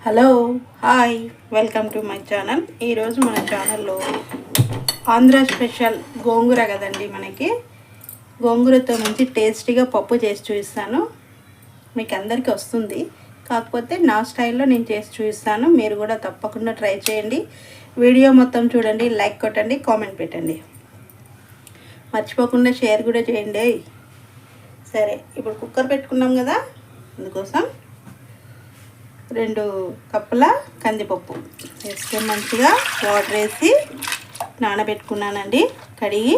Hello hi welcome to my channel. ఈరోజు మన ఛానల్లో ఆంధ్ర స్పెషల్ గోంగూర కదండి. మనకి గోంగూరతో మంచి టేస్టీగా పప్పు చేసి చూపిస్తాను. మీకు అందరికీ వస్తుంది, కాకపోతే నా స్టైల్లో నేను చేసి చూపిస్తాను. మీరు కూడా తప్పకుండా ట్రై చేయండి. వీడియో మొత్తం చూడండి, లైక్ కొట్టండి, కామెంట్ పెట్టండి, మర్చిపోకుండా షేర్ కూడా చేయండి. సరే, ఇప్పుడు కుక్కర్ పెట్టుకున్నాం కదా, అందుకోసం 2 కప్పుల కందిపప్పు వేసుకొని మంచిగా వాటర్ వేసి నానబెట్టుకున్నానండి. కడిగి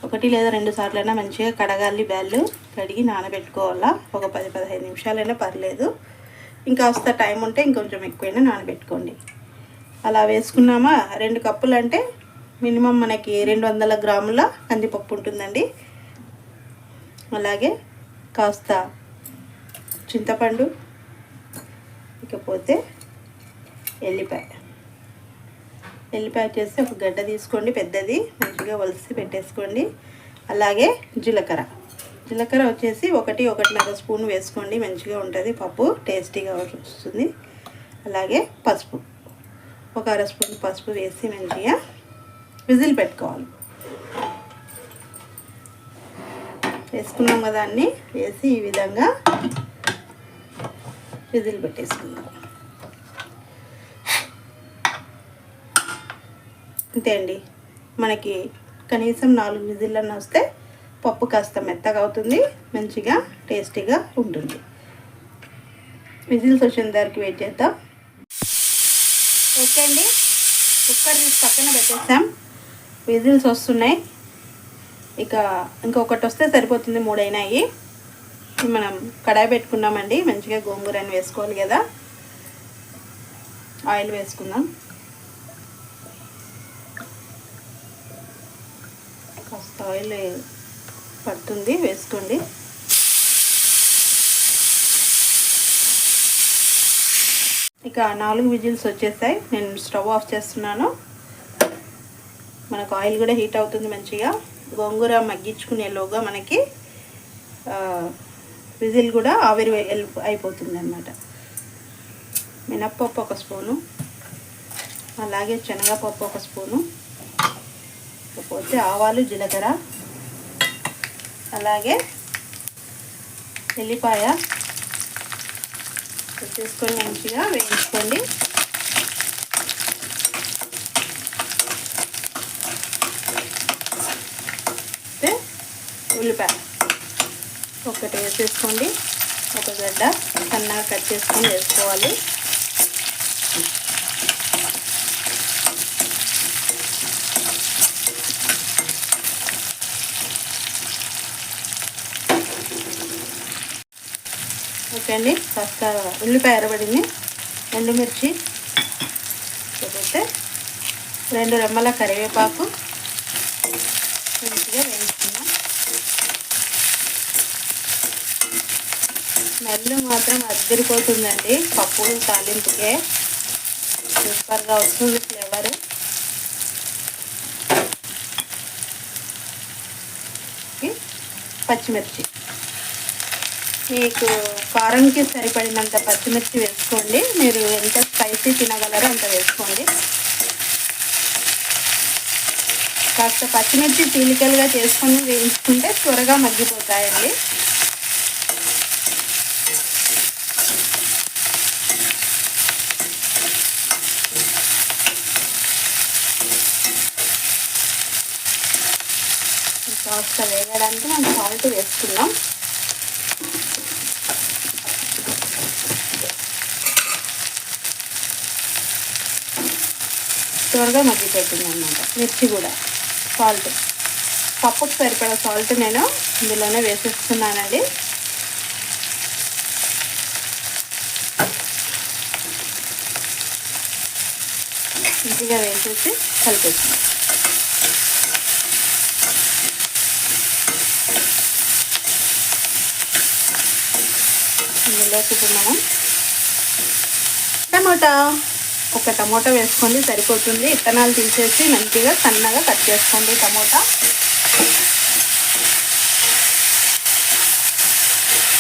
1 లేదా 2 సార్లైనా మంచిగా కడగాలి. బ్యాళ్ళు కడిగి నానబెట్టుకోవాలా. ఒక 10-15 నిమిషాలైనా పర్లేదు. ఇంకాస్త టైం ఉంటే ఇంకొంచెం ఎక్కువైనా నానబెట్టుకోండి. అలా వేసుకున్నామా, 2 కప్పులు అంటే మినిమం మనకి 200 గ్రాముల కందిపప్పు ఉంటుందండి. అలాగే కాస్త చింతపండు, ఇకపోతే ఎల్లిపాయ వచ్చేసి ఒక గడ్డ తీసుకోండి, పెద్దది, మంచిగా ఒలిసి పెట్టేసుకోండి. అలాగే జీలకర్ర వచ్చేసి 1-1.5 స్పూన్ వేసుకోండి, మంచిగా ఉంటుంది పప్పు, టేస్టీగా వస్తుంది. అలాగే పసుపు, ఒక 1/2 స్పూన్ పసుపు వేసి మంచిగా విజిల్ పెట్టుకోవాలి. వేసుకున్నాం కదా, అన్నీ వేసి ఈ విధంగా విజిల్ పెట్టేసుకుందాం. అంతే అండి. మనకి కనీసం 4 విజిల్లన్నా వస్తే పప్పు కాస్త మెత్తగా అవుతుంది, మంచిగా టేస్టీగా ఉంటుంది. విజిల్స్ వచ్చిన దానికి వెయిట్ చేద్దాం. ఓకే అండి, కుక్కర్ తీసి పక్కన పెట్టేసాం. విజిల్స్ వస్తున్నాయి. ఇంకొకటి వస్తే సరిపోతుంది, 3 అయినాయి. మనం కడాయి పెట్టుకున్నామండి. మంచిగా గోంగూరని వేసుకోవాలి కదా. ఆయిల్ వేసుకుందాం. కాస్త ఆయిల్ పడుతుంది, వేసుకోండి. ఇక 4 విజిల్స్ వచ్చేసాయి. నేను స్టవ్ ఆఫ్ చేస్తున్నాను. మనకు ఆయిల్ కూడా హీట్ అవుతుంది మంచిగా. గోంగూర మగ్గించుకునేలోగా మనకి విజిల్ కూడా ఆవిరి అయిపోతుంది అన్నమాట. మినప్పప్పు 1 స్పూను, అలాగే శనగపప్పు 1 స్పూను, లేకపోతే ఆవాలు, జీలకర్ర, అలాగే ఎల్లిపాయ తీసుకొని మంచిగా వేయించుకోండి. ఉల్లిపాయ ఒకటి వేసేసుకోండి. ఒక గడ్డ సన్నగా కట్ చేసుకొని వేసుకోవాలి. ఓకే అండి, కాస్త ఉల్లిపాయ ఎర్రబడింది. ఎండుమిర్చి, లేకపోతే 2 రెమ్మల కరివేపాకు మంచిగా వేయించుకుందాం. స్మెల్ మాత్రం అద్దరిపోతుందండి. పప్పు తాలింపుకే సూపర్గా వస్తుంది ఫ్లేవర్. పచ్చిమిర్చి, మీకు కారంకి సరిపడినంత పచ్చిమిర్చి వేసుకోండి. మీరు ఎంత స్పైసీ తినగలరో అంత వేసుకోండి. కాస్త పచ్చిమిర్చి చీలికలుగా చేసుకొని వేయించుకుంటే త్వరగా మగ్గిపోతాయండి. కాస్త వేగడానికి మనం సాల్ట్ వేసుకుందాం. త్వరగా మగ్గిపోతుంది అన్నమాట. మిర్చి కూడా, సాల్ట్, పప్పుకు సరిపడా సాల్ట్ నేను ఇందులోనే వేసేస్తున్నానండి. మంచిగా వేసేసి కలిపేస్తున్నాం. ఇందులోకి ఇప్పుడు మనం ఒక టమోటా వేసుకోండి, సరిపోతుంది. విత్తనాలు తీసేసి మంచిగా సన్నగా కట్ చేసుకోండి టమోటా.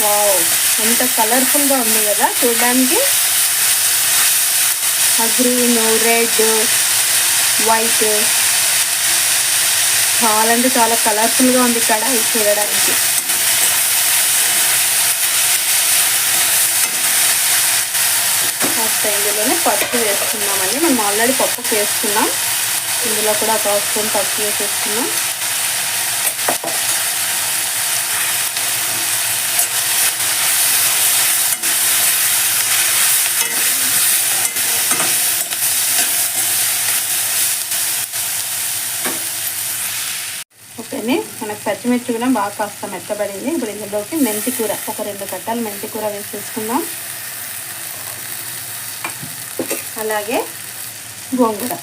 వావ్, ఎంత కలర్ఫుల్గా ఉంది కదా చూడడానికి. గ్రీన్, రెడ్, వైట్ చాలా అంటే చాలా కలర్ఫుల్గా ఉంది కడాయి చూడడానికి. ఫస్ట్ ఇందులోనే పసుపు వేసుకున్నామండి. మనం ఆల్రెడీ పప్పు వేసుకున్నాం. ఇందులో కూడా ఒక స్పూన్ పసుపు వేసేసుకున్నాం. ఓకేనే, మనకు పచ్చిమిర్చి కూడా బాగా కాస్త మెత్తబడింది. ఇప్పుడు ఇందులోకి మెంతి కూర, ఒక 2 కట్టలు మెంతి కూర వేసేసుకుందాం. అలాగే గోంగూర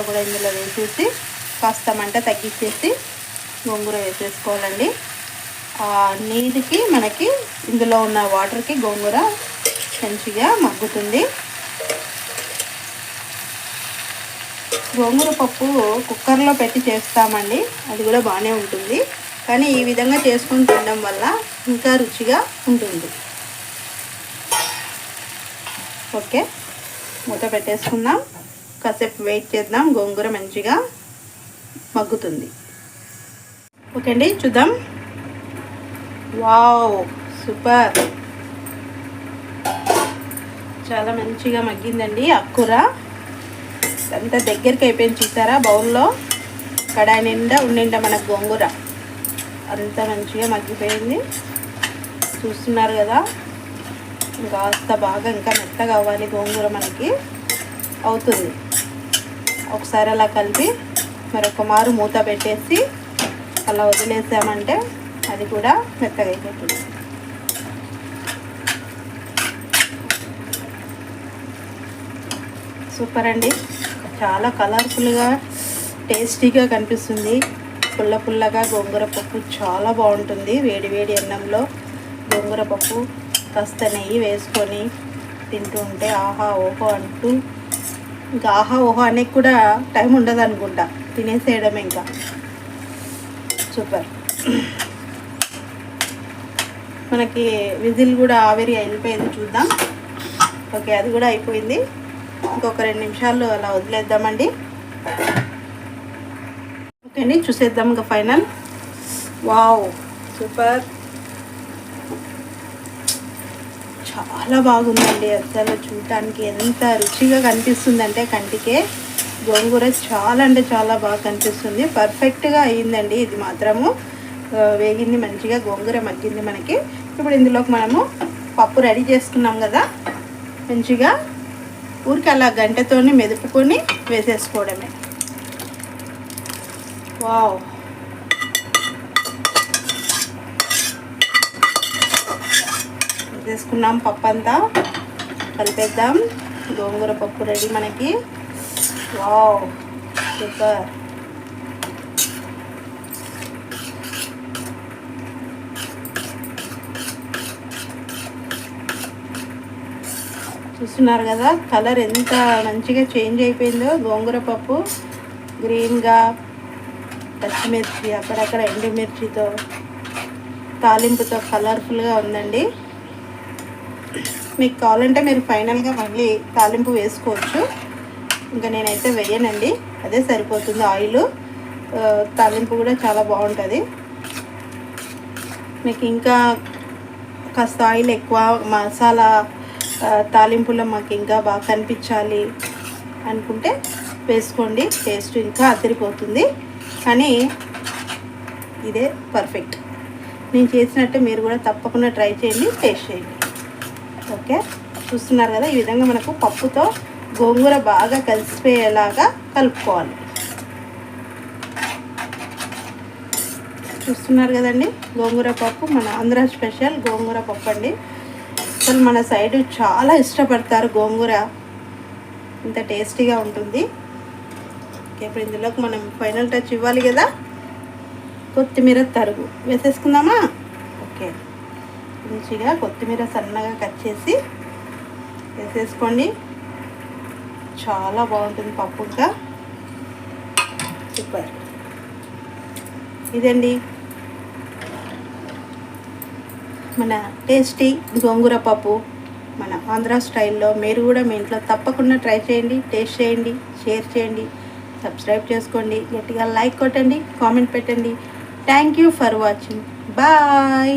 కూడా ఇందులో వేసేసి కాస్త మంట తగ్గించేసి గోంగూర వేసేసుకోవాలండి. నీటికి మనకి ఇందులో ఉన్న వాటర్కి గోంగూర మంచిగా మగ్గుతుంది. గోంగూర పప్పు కుక్కర్లో పెట్టి చేస్తామండి, అది కూడా బాగానే ఉంటుంది. కానీ ఈ విధంగా చేసుకొని తినడం వల్ల ఇంకా రుచిగా ఉంటుంది. ఓకే, మూత పెట్టేసుకుందాం. కాసేపు వెయిట్ చేద్దాం, గోంగూర మంచిగా మగ్గుతుంది. ఓకే అండి, చూద్దాం. వావ్, సూపర్, చాలా మంచిగా మగ్గిందండి. ఆకుకూర అంతా దగ్గరికి అయిపోయింది చూసారా. బౌల్లో కడాయి నిండా మనకు గోంగూర అంత మంచిగా మగ్గిపోయింది. చూస్తున్నారు కదా. కాస్త బాగా ఇంకా మెత్తగా అవ్వాలి గోంగూర, మనకి అవుతుంది. ఒకసారి అలా కలిపి మరొక మారు మూత పెట్టేసి అలా వదిలేసామంటే అది కూడా మెత్తగా అయిపోతుంది. సూపర్ అండి, చాలా కలర్ఫుల్గా టేస్టీగా కనిపిస్తుంది. పుల్లగా గోంగూర పప్పు చాలా బాగుంటుంది. వేడి అన్నంలో గోంగూర పప్పు కాస్త నెయ్యి వేసుకొని తింటూ ఉంటే ఆహా ఓహో అంటూ, ఇంకా ఆహా ఓహో అనే కూడా టైం ఉండదు అనుకుంటా, తినేసేయడమే ఇంకా. సూపర్. మనకి విజిల్ కూడా ఆవిరి అయిపోయింది, చూద్దాం. ఓకే, అది కూడా అయిపోయింది. ఇంకొక 2 నిమిషాలు అలా వదిలేద్దామండి. ఓకే అండి, చూసేద్దాం ఇంకా ఫైనల్. వావ్, సూపర్, చాలా బాగుందండి. అసలు చూడటానికి ఎంత రుచిగా కనిపిస్తుందంటే కంటికే గోంగూర చాలా అంటే చాలా బాగా కనిపిస్తుంది. పర్ఫెక్ట్గా అయ్యిందండి ఇది మాత్రము. వేగింది మంచిగా, గోంగూర మగ్గింది మనకి. ఇప్పుడు ఇందులోకి మనము పప్పు రెడీ చేసుకున్నాం కదా, మంచిగా ఊరికి అలా గంటతోని మెదుపుకొని వేసేసుకోవడమే. వావ్, వేసేసుకున్నాం. పప్పు అంతా కలిపేద్దాం. గోంగూర పప్పు రెడీ మనకి. Wow, super. చూస్తున్నారు కదా, కలర్ ఎంత మంచిగా చేంజ్ అయిపోయిందో. గోంగూర పప్పు గ్రీన్గా, పచ్చిమిర్చి అక్కడక్కడ ఎండుమిర్చితో తాలింపుతో కలర్ఫుల్గా ఉందండి. మీకు కావాలంటే మీరు ఫైనల్గా మళ్ళీ తాలింపు వేసుకోవచ్చు. ఇంకా నేనైతే వేయనండి, అదే సరిపోతుంది. ఆయిల్ తాలింపు కూడా చాలా బాగుంటుంది. మీకు ఇంకా కాస్త ఆయిల్ ఎక్కువ, మసాలా తాలింపులో మాకు ఇంకా బాగా కనిపించాలి అనుకుంటే వేసుకోండి, టేస్ట్ ఇంకా అదిరిపోతుంది. కానీ ఇదే పర్ఫెక్ట్. నేను చేసినట్టు మీరు కూడా తప్పకుండా ట్రై చేయండి, టేస్ట్ చేయండి. ఓకే, చూస్తున్నారు కదా, ఈ విధంగా మనకు పప్పుతో గోంగూర బాగా కలిసిపోయేలాగా కలుపుకోవాలి. చూస్తున్నారు కదండి, గోంగూర పప్పు మన ఆంధ్ర స్పెషల్ గోంగూర పప్పు అండి. అసలు మన సైడు చాలా ఇష్టపడతారు గోంగూర, ఇంత టేస్టీగా ఉంటుంది. ఓకే, ఇప్పుడు ఇందులోకి మనం ఫైనల్ టచ్ ఇవ్వాలి కదా, కొత్తిమీర తరుగు వేసేసుకుందామా. ఓకే, మంచిగా కొత్తిమీర సన్నగా కట్ చేసి వేసేసుకోండి. చాలా బాగుంటుంది పప్పు, ఇంకా సూపర్. ఇదండి మన టేస్టీ గోంగూర పప్పు. మన ఆంధ్ర స్టైల్లో మీరు కూడా మీ ఇంట్లో తప్పకుండా ట్రై చేయండి, టేస్ట్ చేయండి, షేర్ చేయండి, సబ్స్క్రైబ్ చేసుకోండి, గట్టిగా లైక్ కొట్టండి, కామెంట్ పెట్టండి. Thank you for watching. Bye.